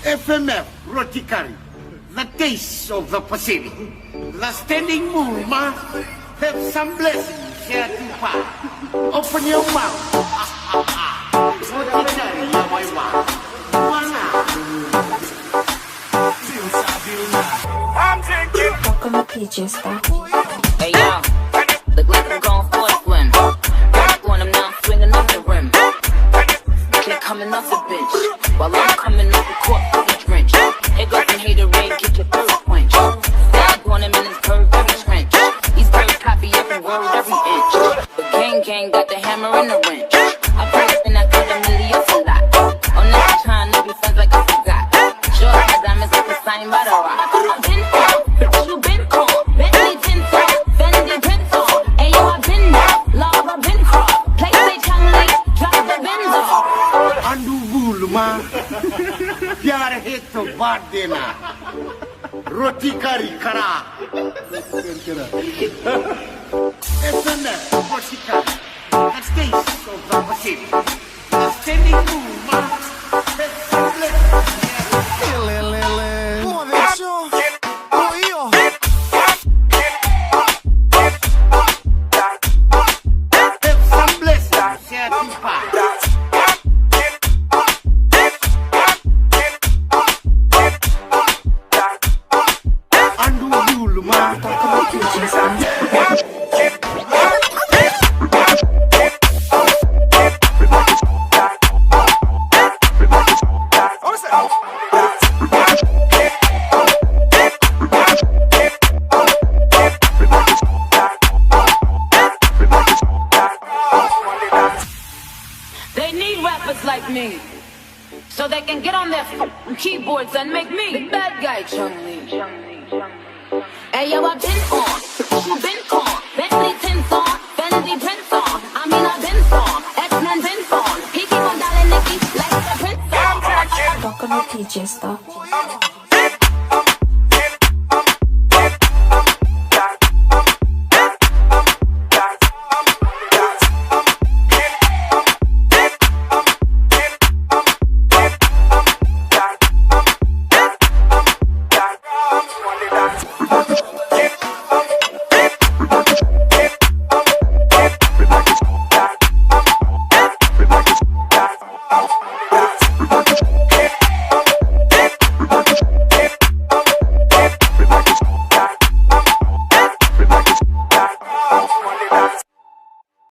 FMF roti curry, the taste of the Pacific. The standing moon, ma. Have some blessings here to pass. Open your mouth. Roti curry, my wife. I'm drinking. Walk on the PJ stuff. Hey yo, look like I'm going for a swim. Back on him now, I'm swinging off the rim. Click coming off the bench, while I'm coming off the court for the drench. Here goes some hater rain, get your third quench. Stab on him in his curve, every trench. These birds copy every word, every inch. The gang got the hammer and the wrench. I promise and I cut a million a lot. Oh, now I'm trying to be friends like I forgot. Sure, my diamonds like a sign by the rock. I've been on, you been on. Bentley tinsel, Fendi pencil. Ayo, I've been there, love, I've been crossed. Play say Chang-Li, drop the Benzo. Andu bulma. Pyar hai to baat dena. Roti curry kara. FMF roti curry. The taste of the Pacific. The standing moon, ma. Have some blessings. They need rappers like me, so they can get on their keyboards and make me the bad guy, Chang-Li. Hey yo, I've been on, you been on, Bentley tints on, Fendi prints on. I mean I've been on, X-Men been on. He keep on dialing Nicky like the prince on. Walk on the PJ stuff.